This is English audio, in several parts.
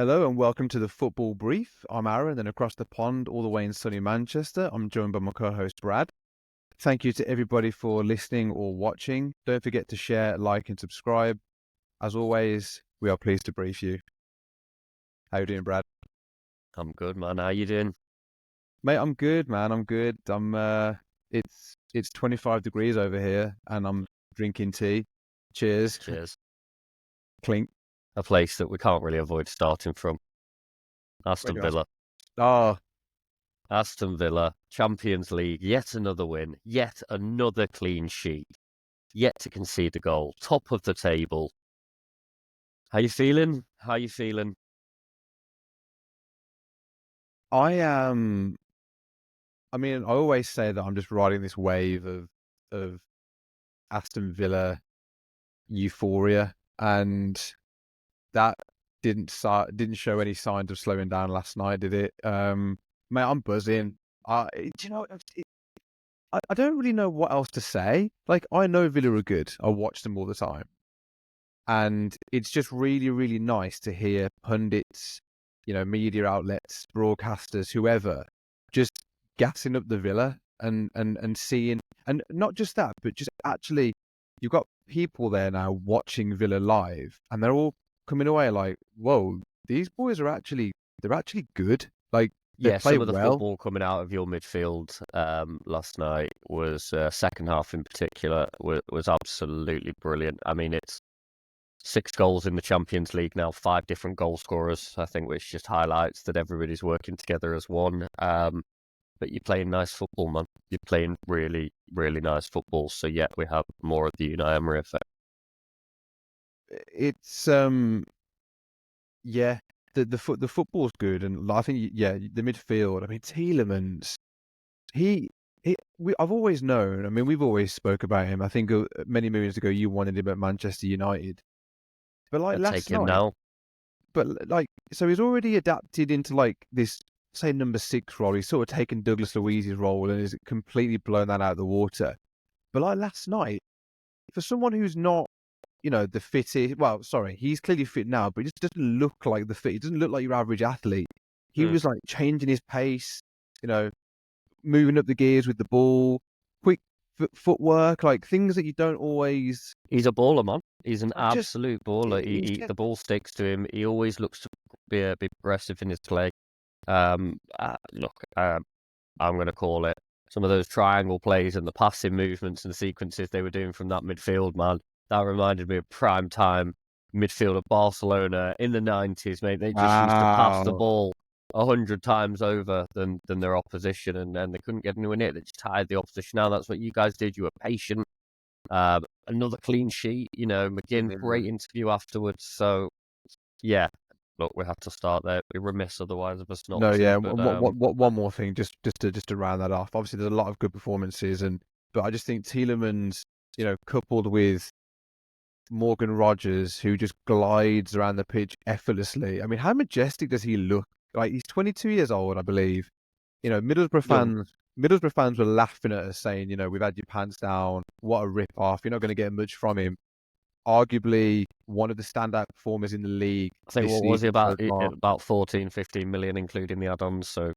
Hello and welcome to the Football Brief. I'm Aaron, and across the pond, all the way in sunny Manchester, I'm joined by my co-host Brad. Thank you to everybody for listening or watching. Don't forget to share, like, and subscribe. As always, we are pleased to brief you. How you doing, Brad? I'm good, man. How you doing? Mate, I'm good, man. I'm good. It's 25 degrees over here, and I'm drinking tea. Cheers. Cheers. Clink. A place that we can't really avoid starting from. Aston Villa. Oh, Aston Villa, Champions League, yet another win, yet another clean sheet, yet to concede a goal, top of the table. How you feeling? How you feeling? I am. I mean, I always say that I'm just riding this wave of Aston Villa euphoria, and that didn't show any signs of slowing down last night, did it? Mate, I'm buzzing. Do you know? I don't really know what else to say. Like, I know Villa are good. I watch them all the time, and it's just really, really nice to hear pundits, media outlets, broadcasters, whoever, just gassing up the Villa and seeing, and not just that, but just actually, you've got people there now watching Villa live, and they're all coming away like, "Whoa, these boys they're actually good. Like, they Yeah, play some of the well." football coming out of your midfield last night was second half in particular was absolutely brilliant. I mean, it's 6 goals in the Champions League now, 5 different goal scorers, I think, which just highlights that everybody's working together as one. But you're playing nice football, man. You're playing really, really nice football. So, yeah, we have more of the Unai Emery effect. It's yeah, the football's good, and I think the midfield. I mean, Tielemans, he I've always known. I mean, we've always spoke about him. I think many moons ago you wanted him at Manchester United, but like I'd take last him night, now. so he's already adapted into like this, say, number 6 role. He's sort of taken Douglas Luiz's role and has completely blown that out of the water. But like last night, for someone who's not, the fittest. Well, sorry, he's clearly fit now, but he just doesn't look like the fit. He doesn't look like your average athlete. He Mm. was like changing his pace, you know, moving up the gears with the ball, quick footwork, like things that you don't always. He's a baller, man. He's an Just absolute baller. he's just The ball sticks to him. He always looks to be progressive in his play. Look, I'm going to call it some of those triangle plays and the passing movements and sequences they were doing from that midfield, man. That reminded me of prime time midfield of Barcelona in the 90s, mate. They just used to pass the wow. ball 100 times over than their opposition, and they couldn't get anywhere near it. They just tired the opposition out. That's what you guys did. You were patient. Another clean sheet. McGinn, great interview afterwards. So, yeah, look, we have to start there. We're remiss otherwise of us not No, to. yeah. But One more thing, just to round that off. Obviously, there's a lot of good performances, but I just think Tielemans, coupled with Morgan Rogers, who just glides around the pitch effortlessly. I mean, how majestic does he look? Like, he's 22 years old, I believe. young, Middlesbrough fans were laughing at us, saying, we've had your pants down. What a rip off! You're not going to get much from him. Arguably one of the standout performers in the league I think this what was he season so far. about 14, 15 million, including the add-ons. So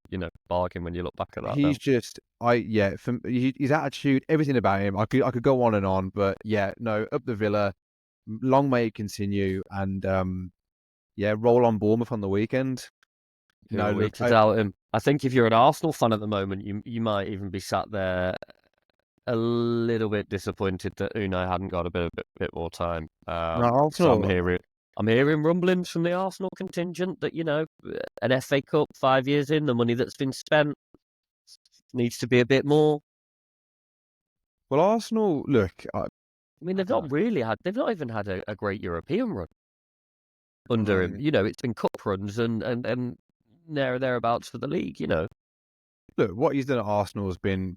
bargain when you look back at that now. He's just, his attitude, everything about him. I could go on and on, but yeah, no, up the Villa. Long may it continue, and roll on Bournemouth on the weekend. Who No, are we look, to doubt him? I think if you're an Arsenal fan at the moment, you might even be sat there a little bit disappointed that Unai hadn't got a bit more time. no, So Arsenal. I'm hearing rumblings from the Arsenal contingent that an FA Cup 5 years in, the money that's been spent needs to be a bit more. Well, Arsenal, look, I mean, they've not even had a great European run under him. It's been cup runs and thereabouts for the league. Look, what he's done at Arsenal has been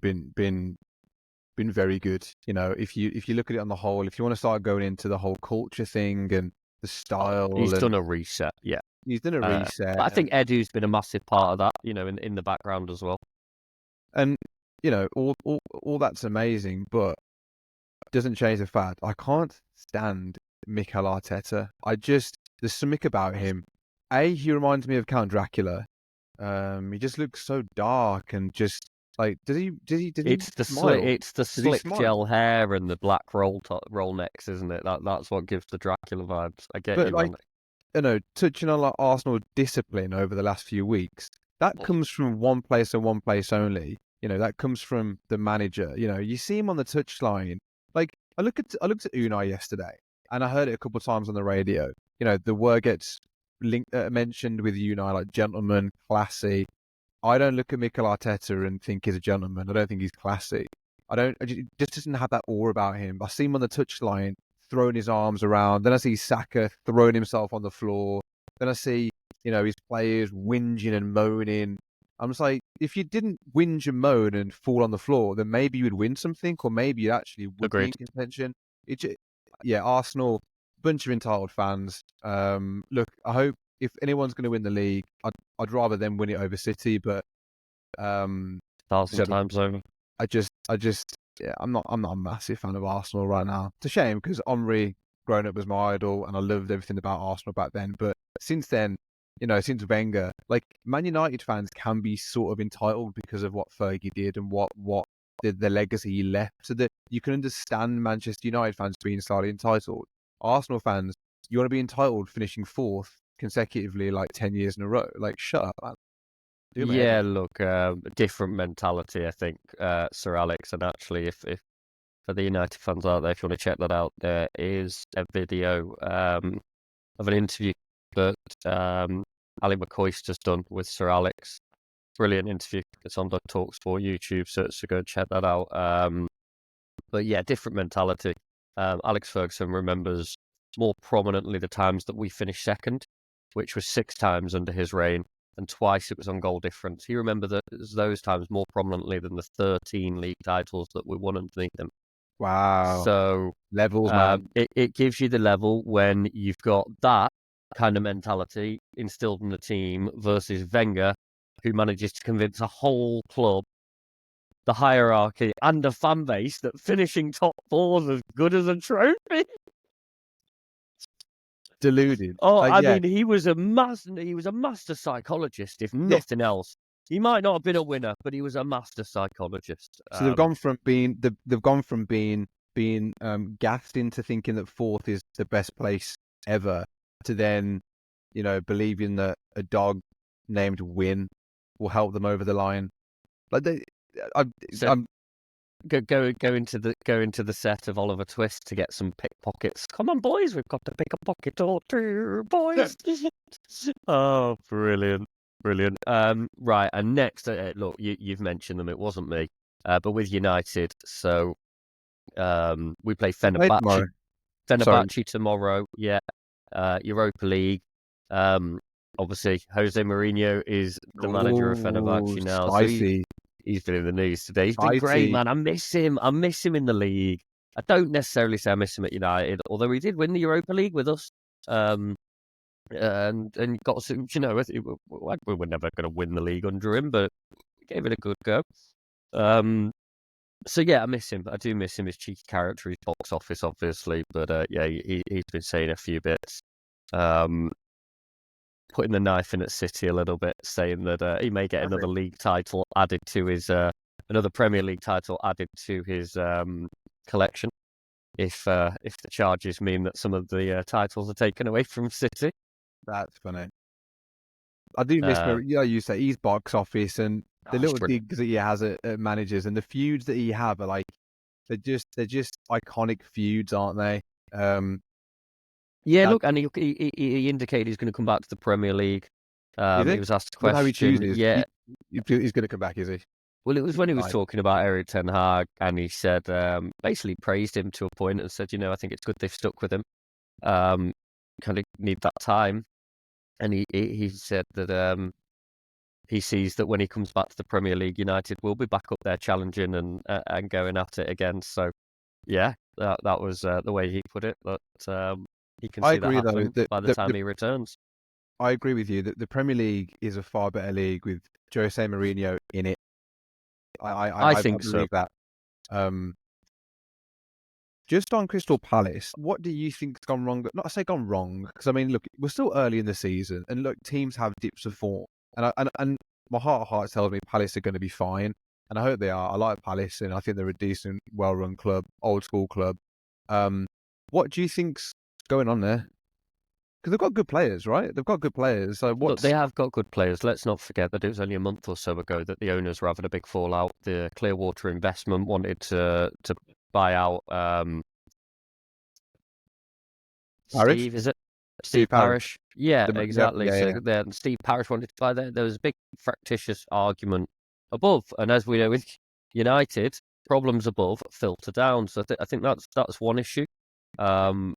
very good. If you look at it on the whole, if you want to start going into the whole culture thing and the style, He's and done a reset. Yeah. he's done a reset. But I think Edu's been a massive part of that, in the background as well. And all that's amazing, but it doesn't change the fact I can't stand Mikel Arteta. There's something about him. He reminds me of Count Dracula. He just looks so dark and just like does he smile? It's the Does he slick gel smile? hair and the black roll necks, isn't it? That's what gives the Dracula vibes. I get But you, like man. touching on like Arsenal discipline over the last few weeks, that comes from one place and one place only. That comes from the manager. You see him on the touchline. Like I looked at Unai yesterday, and I heard it a couple of times on the radio. The word gets mentioned with Unai like gentleman, classy. I don't look at Mikel Arteta and think he's a gentleman. I don't think he's classy. I don't. He just doesn't have that aura about him. I see him on the touchline throwing his arms around. Then I see Saka throwing himself on the floor. Then I see his players whinging and moaning. I'm just like, if you didn't whinge and moan and fall on the floor, then maybe you would win something, or maybe you actually would be Agreed. in contention. Yeah, Arsenal, bunch of entitled fans. Look, I hope if anyone's going to win the league, I'd rather them win it over City, but um, Thousand so times over. yeah, I'm not a massive fan of Arsenal right now. It's a shame because Henry growing up was my idol, and I loved everything about Arsenal back then. But since then, since Wenger, like Man United fans can be sort of entitled because of what Fergie did and what the legacy he left. So that you can understand Manchester United fans being slightly entitled. Arsenal fans, you want to be entitled finishing fourth consecutively like 10 years in a row. Like, shut up, man. Do my head in. Yeah, look, different mentality, I think, Sir Alex. And actually, if for the United fans out there, if you want to check that out, there is a video of an interview that Ali McCoy's just done with Sir Alex. Brilliant interview. It's on the Talksport YouTube, so go and check that out. But yeah, different mentality. Alex Ferguson remembers more prominently the times that we finished second, which was 6 times under his reign, and twice it was on goal difference. He remembers those times more prominently than the 13 league titles that we won underneath him. Wow. So Levels, man. it gives you the level when you've got that kind of mentality instilled in the team versus Wenger, who manages to convince a whole club, the hierarchy, and a fan base that finishing top 4 is as good as a trophy. Deluded. Oh, I Yeah, mean, he was a master psychologist, if yeah. nothing else. He might not have been a winner, but he was a master psychologist. So they've gone from being gassed into thinking that fourth is the best place ever to then, believing that a dog named Win will help them over the line. Like I, So I'm go into the set of Oliver Twist to get some pickpockets. Come on, boys, we've got to pick a pocket or two, boys. Oh, brilliant. Right, and next, look, you've mentioned them. It wasn't me, but with United. So, we play play tomorrow. Sorry. Fenerbahce tomorrow. Yeah, Europa League. Obviously, Jose Mourinho is the manager of Oh, Fenerbahce now, so spicy, he's been in the news today. He's been great, spicy. man. I miss him. I miss him in the league. I don't necessarily say I miss him at United, although he did win the Europa League with us. And got some, we were never going to win the league under him, but gave it a good go. So yeah, I miss him. I do miss him. His cheeky character, his box office, obviously, but yeah, he's been saying a few bits. Putting the knife in at City a little bit, saying that he may get another league title added to his another Premier League title added to his collection if the charges mean that some of the titles are taken away from City. That's funny. I do miss Uh, Mourinho. You say he's box office and the it's little brilliant. digs that he has at managers and the feuds that he have are like they're just iconic feuds, aren't they? Yeah, That look, and he indicated he's going to come back to the Premier League. is He it. was asked a With how he question. chooses, Yeah, he's going to come back, is he? well, it was when he was Right. talking about Eric Ten Hag, and he said, basically praised him to a point and said, I think it's good they've stuck with him. Kind of need that time. And he said that he sees that when he comes back to the Premier League, United will be back up there challenging and going at it again. So, yeah, that was the way he put it. But he can I see that agree, though. happen by the time he returns. I agree with you that the Premier League is a far better league with Jose Mourinho in it. I I think so. believe that. Um, Just on Crystal Palace, what do you think's gone wrong? Not to say gone wrong, because I mean, look, we're still early in the season, and look, teams have dips of form, and my heart of hearts tells me Palace are going to be fine, and I hope they are. I like Palace, and I think they're a decent, well-run club, old school club. What do you think's going on there? Because they've got good players, right? They've got good players. So Look, they what's have got good players. Let's not forget that it was only a month or so ago that the owners were having a big fallout. The Clearwater investment wanted to buy out Parish? Steve, is it? Steve Steve Parish? Parish. Yeah, Yep, exactly. yeah, So yeah, then Steve Parish wanted to buy that. There was a big fractious argument above, and as we know with United, problems above filter down. So I think that's one issue. Um,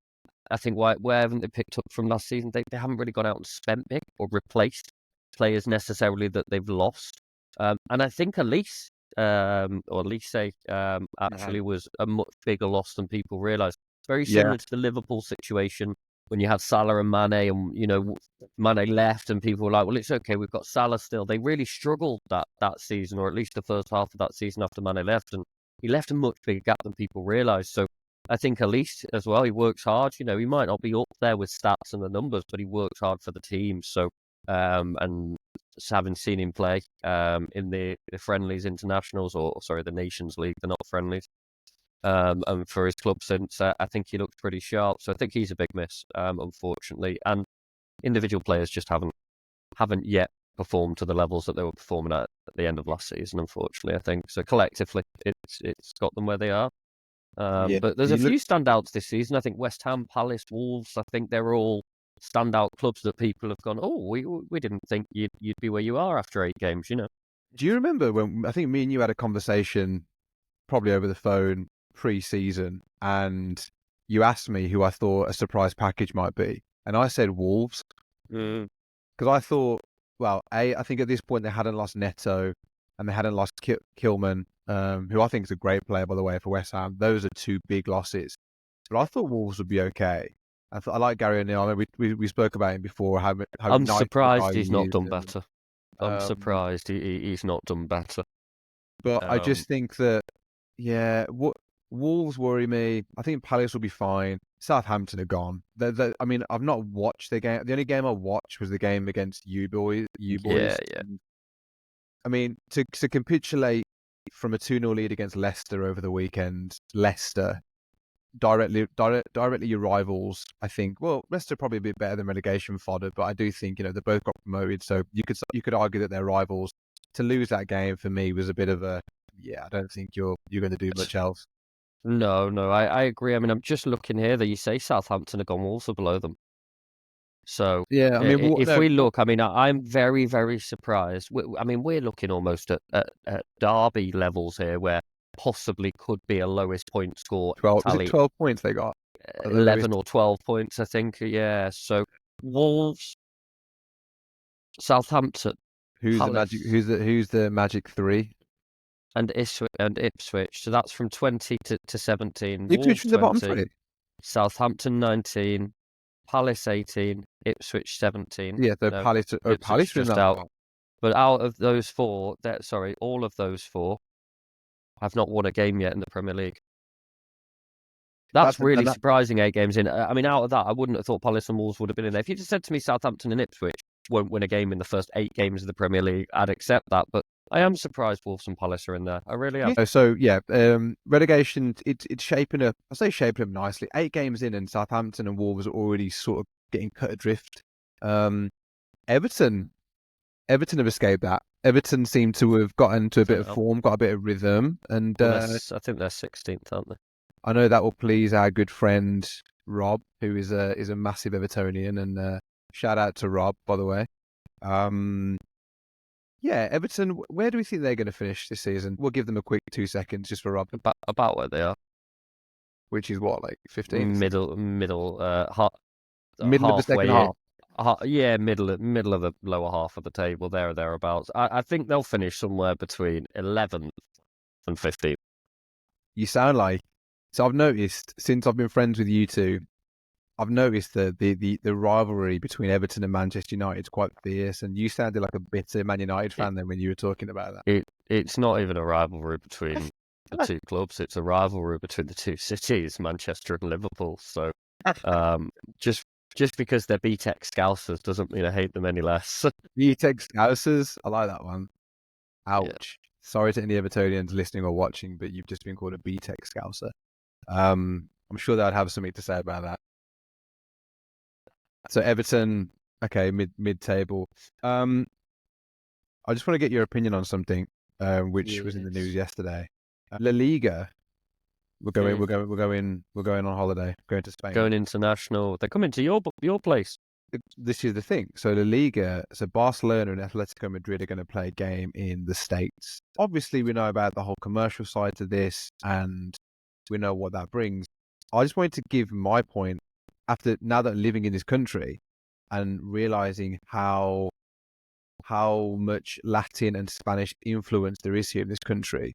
I think where haven't they picked up from last season? They haven't really gone out and spent big or replaced players necessarily that they've lost. And I think Elise, or Elise, yeah. actually was a much bigger loss than people realise. Very Yeah, similar to the Liverpool situation when you had Salah and Mane, and Mane left, and people were like, "Well, it's okay, we've got Salah still." They really struggled that season, or at least the first half of that season after Mane left, and he left a much bigger gap than people realised. So I think Elise as well, he works hard. He might not be up there with stats and the numbers, but he works hard for the team. So, and just having seen him play in the friendlies internationals, or sorry, the Nations League, they're not friendlies. And for his club since, I think he looks pretty sharp. So I think he's a big miss, unfortunately. And individual players just haven't yet performed to the levels that they were performing at the end of last season. Unfortunately, I think so. Collectively, it's got them where they are. yeah. But there's a You look. few standouts this season. I think West Ham, Palace, Wolves. I think they're all standout clubs that people have gone, oh, we didn't think you'd be where you are after 8 games. Do you remember when I think me and you had a conversation, probably over the phone pre-season, and you asked me who I thought a surprise package might be, and I said Wolves Mm. because I thought, well, I think at this point they hadn't lost Neto and they hadn't lost Kilman, who I think is a great player by the way for West Ham. Those are two big losses, but I thought Wolves would be okay. I like Gary O'Neill. I mean, we spoke about him before, how I'm nice the guy surprised he's he not is, done and better. I'm um, surprised he's not done better. but I Um, just think that, yeah, what Wolves worry me. I think Palace will be fine. Southampton are gone. I mean, I've not watched the game. The only game I watched was the game against you boys. You yeah, boys. yeah. I mean, to capitulate from a 2-0 lead against Leicester over the weekend, Leicester directly your rivals. I think. Well, Leicester are probably a bit better than relegation fodder, but I do think they both got promoted, so you could argue that they're rivals. To lose that game for me was a bit of a, yeah. I don't think you're going to do much else. No, I agree. I mean, I'm just looking here that you say Southampton have gone, Wolves are below them. So Yeah, I mean, if no, we look, I mean, I'm very, very surprised. I mean, we're looking almost at Derby levels here, where possibly could be a lowest point score 12. Is it tally, 12 points they got? At the lowest. 11 or 12 points, I think. Yeah. So Wolves, Southampton, Who's the magic? Palace, Who's the magic three? and Ipswich. So that's from 20 to 17. Ipswich Wolves from the bottom 20, three. Southampton 19, Palace 18, Ipswich 17. Yeah, so No, Palace. Oh, Ipswich Palace are in just that out. part. But out of those four, all of those four have not won a game yet in the Premier League. That's That's really and that. surprising. 8 games in. I mean, out of that, I wouldn't have thought Palace and Wolves would have been in there. If you just said to me Southampton and Ipswich won't win a game in the first 8 games of the Premier League, I'd accept that. But I am surprised Wolves and Palace are in there. I really am. Yeah. So yeah, relegation. It's shaping up. I say shaping up nicely. 8 games in, and Southampton and Wolves are already sort of getting cut adrift. Um, Everton. Everton have escaped that. Everton seem to have gotten to a bit Don't of know. form, got a bit of rhythm, and Well, I think they're 16th, aren't they? I know that will please our good friend Rob, who is a massive Evertonian, and shout out to Rob, by the way. Um, yeah, Everton. Where do we think they're going to finish this season? We'll give them a quick 2 seconds just for Rob, About where they are. which is what, like 15th, Middle, middle of the second halfway. half. Yeah, middle of the lower half of the table, there or thereabouts. I think they'll finish somewhere between 11th and 15th. You sound like. So I've noticed since I've been friends with you two, I've noticed the rivalry between Everton and Manchester United is quite fierce, and you sounded like a bitter Man United It, fan then when you were talking about that. it's not even a rivalry between the two clubs. It's a rivalry between the two cities, Manchester and Liverpool. So um, just because they're BTEC Scousers doesn't mean I hate them any less. BTEC Scousers. I like that one. Yeah. Ouch. Sorry to any Evertonians listening or watching, but you've just been called a BTEC Scouser. I'm sure they'd have something to say about that. So Everton, okay, mid table. I just want to get your opinion on something, which was in the news yesterday. La Liga. We're going on holiday, going to Spain. Going international. They're coming to your place. This is the thing. So La Liga, so Barcelona and Atletico Madrid are going to play a game in the States. Obviously, we know about the whole commercial side to this, and we know what that brings. I just wanted to give my point now that living in this country and realizing how much Latin and Spanish influence there is here in this country.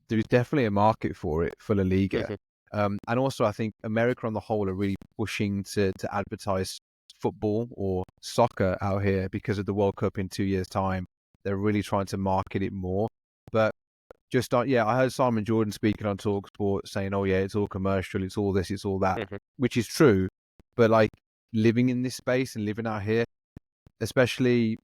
There is definitely a market for it for La Liga. And also, I think America on the whole are really pushing to advertise football or soccer out here because of the World Cup in 2 years' time. They're really trying to market it more. But I heard Simon Jordan speaking on TalkSport saying, "Oh yeah, it's all commercial, it's all this, it's all that," which is true. But like living in this space and living out here, especially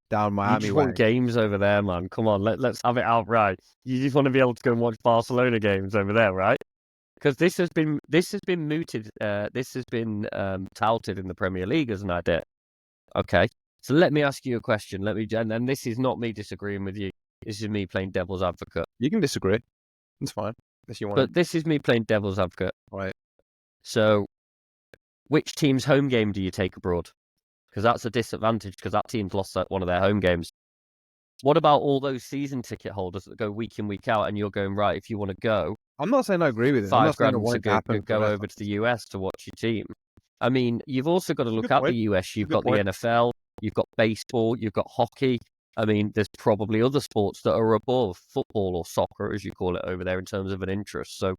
down Miami You just want games over there, man. Come on, let's have it outright. You just want to be able to go and watch Barcelona games over there, right? Because this has been mooted. This has been touted in the Premier League as an idea. Okay, so let me ask you a question. And this is not me disagreeing with you. This is me playing devil's advocate. You can disagree. It's fine. If you want. But this is me playing devil's advocate. Right. So, which team's home game do you take abroad? Because that's a disadvantage because that team's lost one of their home games. What about all those season ticket holders that go week in, week out, and you're going, right, if you want to go... I'm not saying I agree with it. $5 grand to go over to the US to watch your team. I mean, you've also got to look at the US. You've got the NFL, you've got baseball, you've got hockey. I mean, there's probably other sports that are above football or soccer, as you call it over there, in terms of an interest. So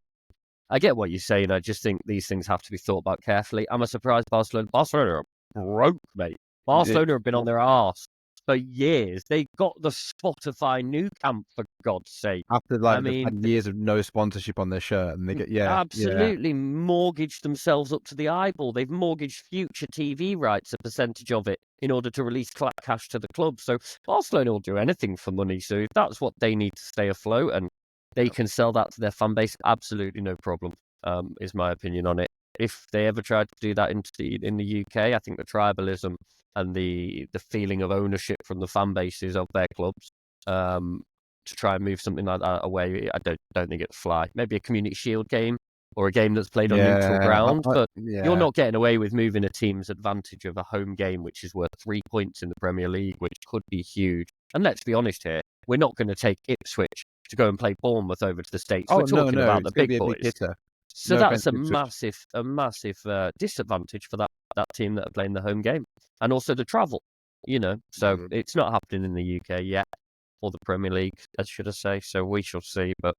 I get what you're saying. I just think these things have to be thought about carefully. Am I surprised Barcelona are broke, mate? Barcelona have been on their arse for years. They got the Spotify new camp, for God's sake. After they've had years of no sponsorship on their shirt, and they get absolutely mortgaged themselves up to the eyeball. They've mortgaged future TV rights, a percentage of it, in order to release cash to the club. So Barcelona will do anything for money. So if that's what they need to stay afloat, and they can sell that to their fan base, absolutely no problem. Is my opinion on it. If they ever tried to do that in the UK, I think the tribalism and the feeling of ownership from the fan bases of their clubs to try and move something like that away, I don't think it'd fly. Maybe a Community Shield game or a game that's played on neutral ground, but you're not getting away with moving a team's advantage of a home game, which is worth 3 points in the Premier League, which could be huge. And let's be honest here, we're not going to take Ipswich to go and play Bournemouth over to the States. We're talking about the big boys. So that's a massive disadvantage for that team that are playing the home game. And also the travel, So it's not happening in the UK yet, or the Premier League, as should I say. So we shall see, but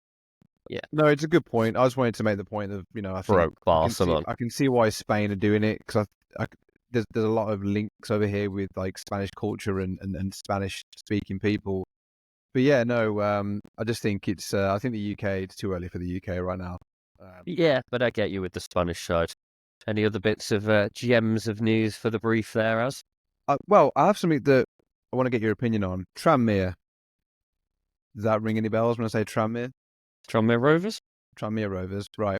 yeah. No, it's a good point. I just wanted to make the point of, I think I can see why Spain are doing it, because there's a lot of links over here with like Spanish culture and Spanish speaking people. But yeah, no, I just think I think the UK, it's too early for the UK right now. Yeah, but I get you with the Spanish side. Any other bits of gems of news for the brief there, Az? Well, I have something that I want to get your opinion on. Tranmere. Does that ring any bells when I say Tranmere? Tranmere Rovers? Tranmere Rovers, right.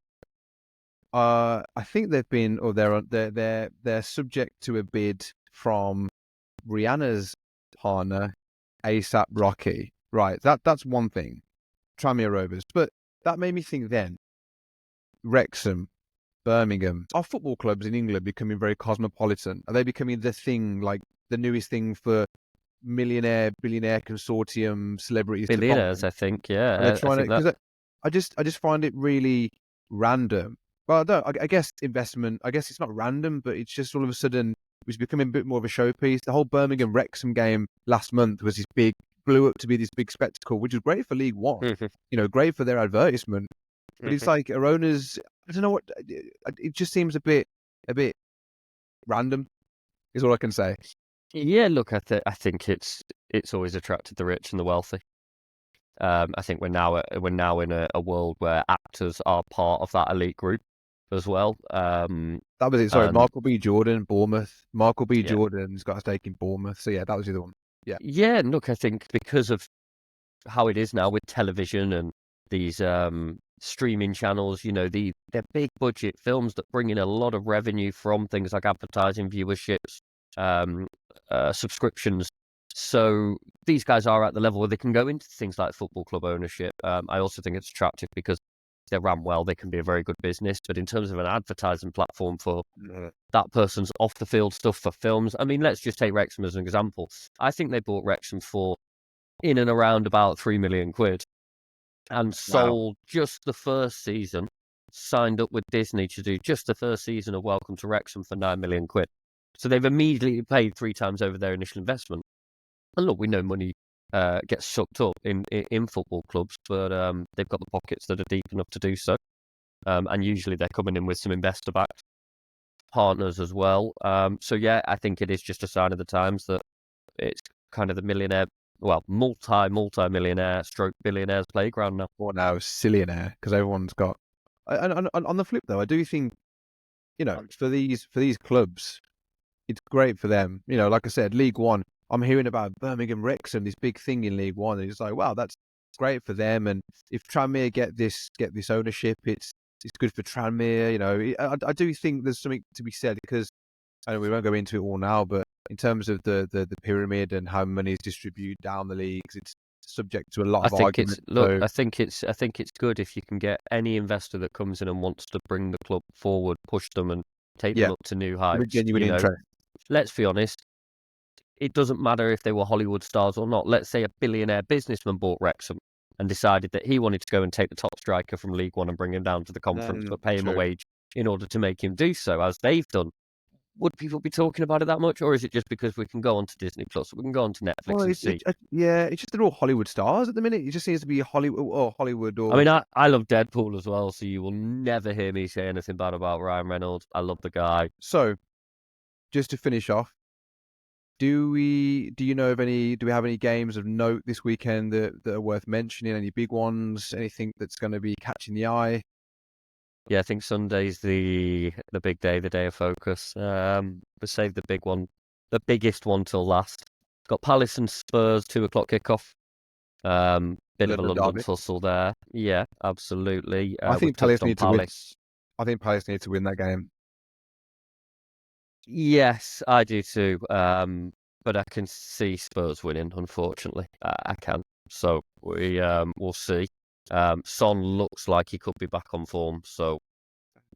I think they've been, or they're subject to a bid from Rihanna's partner, ASAP Rocky. Right, that's one thing. Tranmere Rovers. But that made me think then, Wrexham, Birmingham, are football clubs in England becoming very cosmopolitan? Are they becoming the thing, like the newest thing for billionaire consortium celebrities? Billionaires, I think, yeah. I just find it really random. Well, I guess investment, I guess it's not random, but it's just all of a sudden it's becoming a bit more of a showpiece. The whole Birmingham Wrexham game last month was blew up to be this big spectacle, which is great for League One, great for their advertisement. But it's like our owners, I don't know what, it just seems a bit random, is all I can say. Yeah, look, I think it's always attracted the rich and the wealthy. I think we're now in a world where actors are part of that elite group as well. That was it. Sorry, And Michael B. Jordan, Bournemouth. Michael B. yeah, Jordan's got a stake in Bournemouth. So yeah, that was the other one. Yeah. yeah. And look, I think because of how it is now with television and these streaming channels, they're big budget films that bring in a lot of revenue from things like advertising, viewerships, um, subscriptions. So these guys are at the level where they can go into things like football club ownership. I also think it's attractive because they're ran well, they can be a very good business. But in terms of an advertising platform for that person's off the field stuff for films, I mean, let's just take Wrexham as an example. I think they bought Wrexham for in and around about £3 million and Wow. sold just the first season, signed up with Disney to do just the first season of Welcome to Wrexham for £9 million. So they've immediately paid 3 times over their initial investment. And look, we know money gets sucked up in football clubs, but they've got the pockets that are deep enough to do so. And usually they're coming in with some investor-backed partners as well. So yeah, I think it is just a sign of the times that it's kind of the millionaire, well, multi-millionaire stroke billionaires playground now. Or now Sillionaire, because everyone's got. And on the flip though, I do think, for these clubs, it's great for them. Like I said, League One. I'm hearing about Birmingham Wrexham, this big thing in League One, and it's like, wow, that's great for them. And if Tranmere get this ownership, it's good for Tranmere. I do think there's something to be said because I know we won't go into it all now, but in terms of the pyramid and how money is distributed down the leagues, it's subject to a lot I of think it's argument. look. So I think it's good if you can get any investor that comes in and wants to bring the club forward, push them, and take them yeah, up to new with heights. genuine interest. Let's be honest. It doesn't matter if they were Hollywood stars or not. Let's say a billionaire businessman bought Wrexham and decided that he wanted to go and take the top striker from League One and bring him down to the conference, No, but pay him a true. wage in order to make him do so, as they've done. Would people be talking about it that much, or is it just because we can go onto Disney Plus, we can go onto Netflix Well, and see? yeah, it's just they're all Hollywood stars at the minute. It just seems to be Hollywood I or mean, I love Deadpool as well, so you will never hear me say anything bad about Ryan Reynolds. I love the guy. so. Just to finish off, do you know of any? Do we have any games of note this weekend that are worth mentioning? Any big ones? Anything that's going to be catching the eye? Yeah, I think Sunday's the big day, the day of focus. We saved the big one, the biggest one till last. Got Palace and Spurs 2 o'clock kickoff. Bit of a London London derby. tussle there. Yeah, absolutely. I We've think touched Palace on need to win. Palace. I think Palace need to win that game. Yes, I do too. But I can see Spurs winning. Unfortunately, I can. So we'll see. Son looks like he could be back on form. So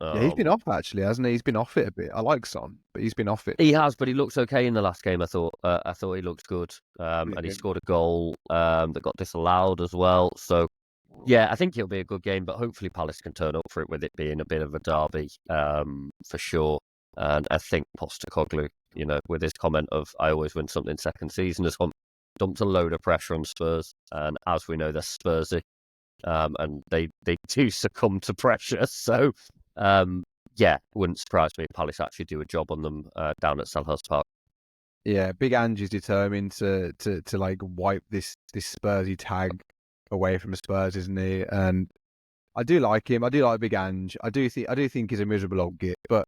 Yeah, he's been um, off actually, hasn't he? He's been off it a bit. I like Son, but he's been off it. he has, but he looks okay in the last game. I thought. I thought he looked good. And he Yeah. scored a goal that got disallowed as well. So yeah, I think it'll be a good game. But hopefully Palace can turn up for it, with it being a bit of a derby, for sure. And I think Postecoglou, with his comment of "I always win something second season," has dumped a load of pressure on Spurs. And as we know, they're Spursy, and they do succumb to pressure. So yeah, wouldn't surprise me if Palace actually do a job on them down at Selhurst Park. Yeah, Big Ange is determined to like wipe this Spursy tag away from the Spurs, isn't he? And I do like him. I do like Big Ange. I do think he's a miserable old git, but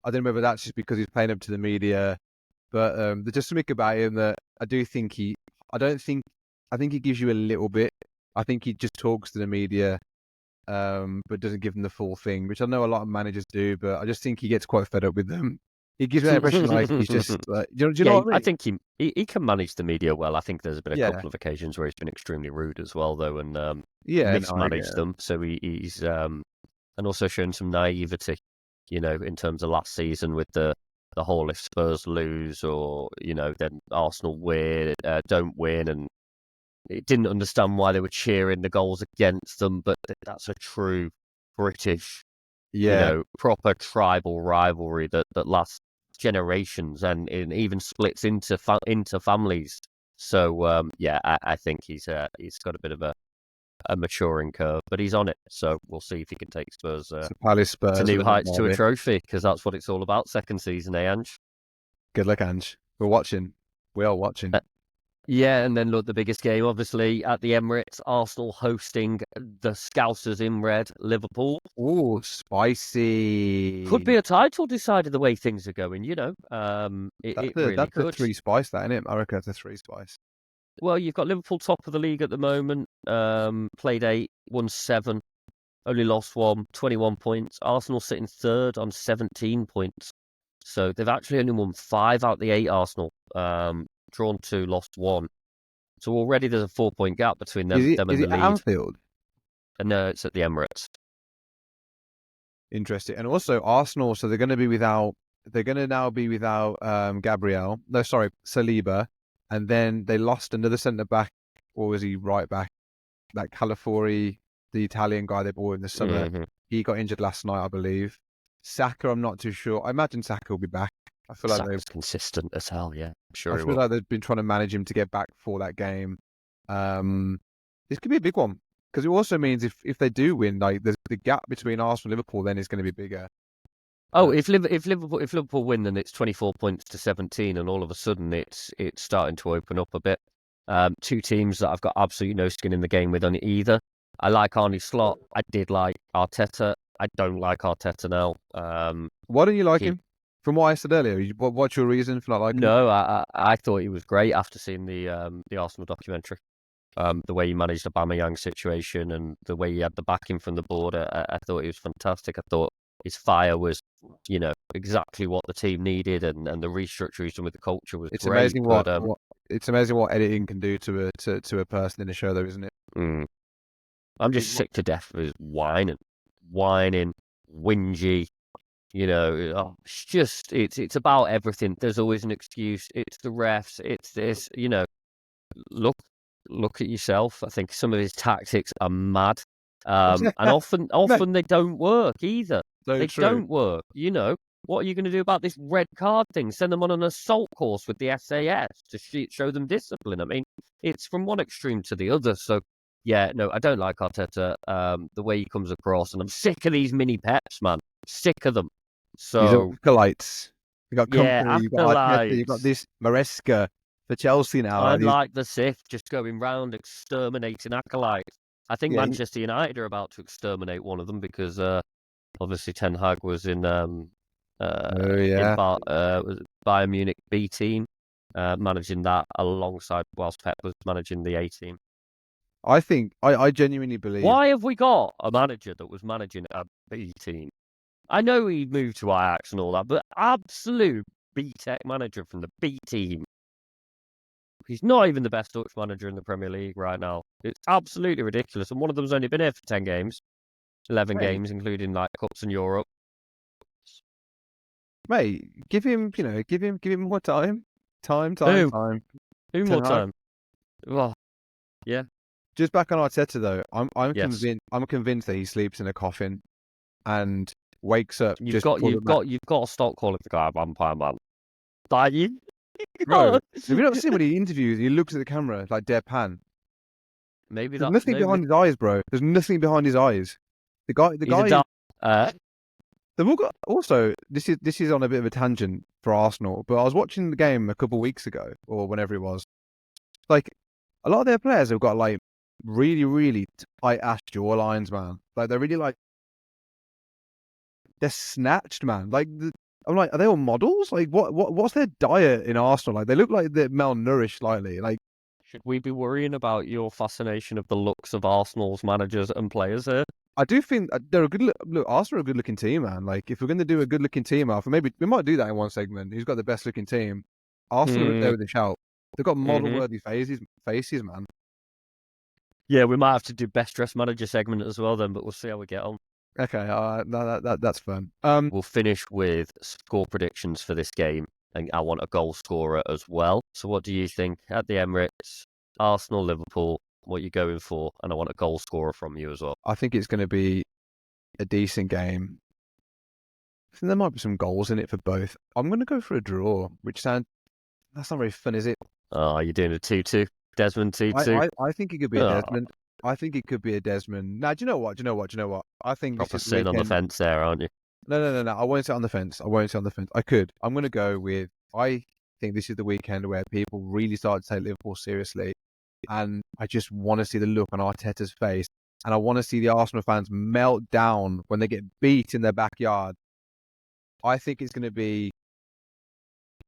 I don't know whether that's just because he's playing up to the media. But there's just something about him that I do think I think he gives you a little bit. I think he just talks to the media, but doesn't give them the full thing, which I know a lot of managers do. But I just think he gets quite fed up with them. He gives me that impression like he's just like, do you know Yeah, what I I mean? think he can manage the media well. I think there's been a Yeah, couple of occasions where he's been extremely rude as well, though, and yeah, no, I get mismanaged it. them. So he's and also shown some naivety, in terms of last season with the whole if Spurs lose or then Arsenal don't win, and it didn't understand why they were cheering the goals against them. But that's a true British, Yeah, proper tribal rivalry that lasts generations and it even splits into families. So yeah, I think he's got a bit of a maturing curve, but he's on it. So we'll see if he can take Spurs so Palace to Spurs new London heights to a derby. trophy, because that's what it's all about. Second season, eh, Ange? Good luck, Ange. We're watching. We are watching. Yeah, and then look, the biggest game, obviously, at the Emirates, Arsenal hosting the Scousers in red, Liverpool. Oh, Could spicy. be a title decided the way things are going, it really That's a could. three spice, that, isn't it? I reckon that's a three spice. Well, you've got Liverpool top of the league at the moment, played 8, won 7, only lost 1, 21 points. Arsenal sitting third on 17 points. So they've actually only won 5 out of the 8, Arsenal. Drawn 2, lost 1. So already there's a 4-point gap between them Is and the it at lead. Anfield? And no, it's at the Emirates. Interesting. And also Arsenal, so they're going to be without. They're going to now be without Gabriel. No, sorry, Saliba. And then they lost another centre back, or was he right back? That Calafiori, the Italian guy they bought in the summer. Mm-hmm. He got injured last night, I believe. Saka, I'm not too sure. I imagine Saka will be back. I feel like Saka's consistent as hell, yeah. I'm sure I he feel will. like they've been trying to manage him to get back for that game. This could be a big one because it also means if they do win, like the gap between Arsenal and Liverpool then is going to be bigger. Oh, if Liverpool win, then it's 24 points to 17, and all of a sudden it's starting to open up a bit. Two teams that I've got absolutely no skin in the game with on either. I like Arne Slot. I did like Arteta. I don't like Arteta now. Why don't you like he him? From what I said earlier, what's your reason for not liking him? no, I thought he was great after seeing the Arsenal documentary. The way he managed the Aubameyang situation and the way he had the backing from the board, I thought he was fantastic. I thought his fire was, exactly what the team needed, and the restructure he's done with the culture was It's great. amazing But it's amazing what editing can do to a person in a show, though, isn't it? I'm just sick to death of his whining, whingy. It's about everything. There's always an excuse. It's the refs. It's this. Look at yourself. I think some of his tactics are mad, and often Mate, they don't work either. so They true. don't work. What are you going to do about this red card thing? Send them on an assault course with the SAS to show them discipline. I mean, it's from one extreme to the other. So, yeah, no, I don't like Arteta. The way he comes across, and I'm sick of these mini peps, man. Sick of them. These are So, acolytes. You got yeah, company. You got Arteta. You got acolytes. this Maresca for Chelsea now. I'm Like these, like the Sith, just going round exterminating acolytes. I think yeah. Manchester United are about to exterminate one of them because obviously Ten Hag was Oh yeah. was it Bayern Munich B team, managing that alongside whilst Pep was managing the A team. I think I genuinely believe. Why have we got a manager that was managing a B team? I know he moved to Ajax and all that, but absolute B Tech manager from the B team. He's not even the best Dutch manager in the Premier League right now. It's absolutely ridiculous. And one of them's only been here for 10 games, 11 Mate, games, including like Cups and Europe. mate, give him more time. Time. Who Ten more Hag. time? Oh, yeah. Just back on Arteta though, Yes. I'm convinced that he sleeps in a coffin and wakes up You've just got before the match. you've got to stop calling the guy a vampire man. Like you Bro, can't. have you not seen when he interviews? He looks at the camera like deadpan. Maybe There's that's nothing maybe behind his eyes, bro. There's nothing behind his eyes. The he's a guy. dark. They've all got. Also, this is on a bit of a tangent for Arsenal, but I was watching the game a couple of weeks ago or whenever it was. Like a lot of their players have got like really, really tight ass jawlines, man. Like they're really like they're snatched, man. I'm like, are they all models? Like what's their diet in Arsenal? Like they look like they're malnourished slightly. Like Should we be worrying about your fascination of the looks of Arsenal's managers and players here? I do think they're a good look. Arsenal are a good looking team, man. Like if we're going to do a good looking team, after maybe we might do that in one segment. Who's got the best looking team? Arsenal are up there with a shout. They've got model worthy faces, man. Yeah, we might have to do best dressed manager segment as well then, but we'll see how we get on. Okay, that's fun. We'll finish with score predictions for this game, and I want a goal scorer as well. So, what do you think at the Emirates? Arsenal, Liverpool. What are you going for? And I want a goal scorer from you as well. I think it's going to be a decent game. I think there might be some goals in it for both. I'm going to go for a draw, that's not very fun, is it? Oh, you're doing a 2-2. Desmond 2-2. I think it could be a Desmond. I think it could be a Desmond. Now, do you know what? I think Proper this is sitting on the fence there, aren't you? No. I won't sit on the fence. I won't sit on the fence. I could. I'm going to go with. I think this is the weekend where people really start to take Liverpool seriously. And I just want to see the look on Arteta's face. And I want to see the Arsenal fans melt down when they get beat in their backyard. I think it's going to be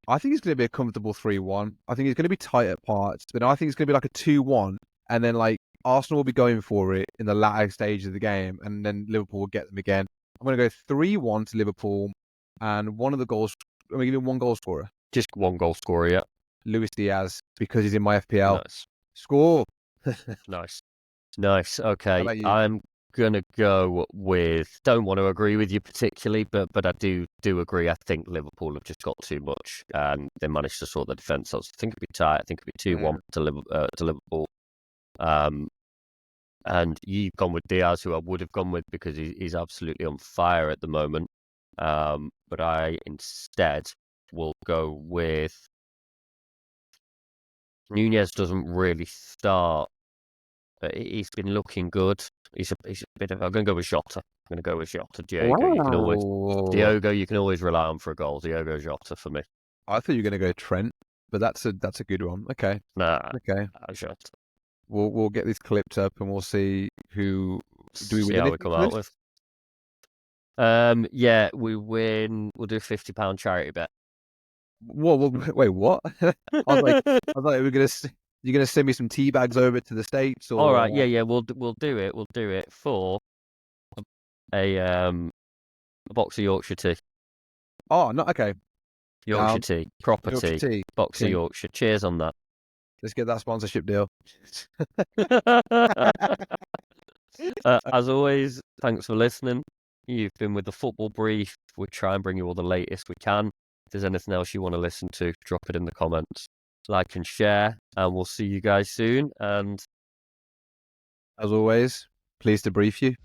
a comfortable 3-1. I think it's going to be tight at parts, but I think it's going to be like a 2-1. And then like Arsenal will be going for it in the latter stage of the game. And then Liverpool will get them again. I'm going to go 3-1 to Liverpool. And one of the goals, I'm going to give him one goal scorer. Just one goal scorer, yeah. Luis Diaz, because he's in my FPL. Nice. Score. Nice. Nice. How Okay. about you? I'm gonna go with, don't want to agree with you particularly, but I do agree. I think Liverpool have just got too much and they managed to sort the defence out. So I think it'd be tight. I think it'd be 2-1 to Liverpool. And you've gone with Diaz, who I would have gone with because he's absolutely on fire at the moment. But I instead will go with Nunez. Doesn't really start, but he's been looking good. He's a bit of. I'm going to go with Jota. I'm going to go with Jota. Diogo. Wow. You can always rely on for a goal. Diogo Jota for me. I thought you were going to go Trent, but that's a good one. Okay. Nah, Okay. Jota. We'll get these clipped up and we'll see who do we See win how we anything come for out this? with. Yeah, we win. We'll do a £50 charity bet. Whoa, wait, what? I was like, you're gonna send me some tea bags over to the States, or All right, yeah, we'll do it. We'll do it for a box of Yorkshire tea. Oh, no, okay. Yorkshire tea, proper Yorkshire tea, tea. box of Yorkshire. Cheers on that. Let's get that sponsorship deal. As always, thanks for listening. You've been with the Football Brief. We try and bring you all the latest we can. If there's anything else you want to listen to, drop it in the comments. Like and share, and we'll see you guys soon. And As always, pleased to brief you.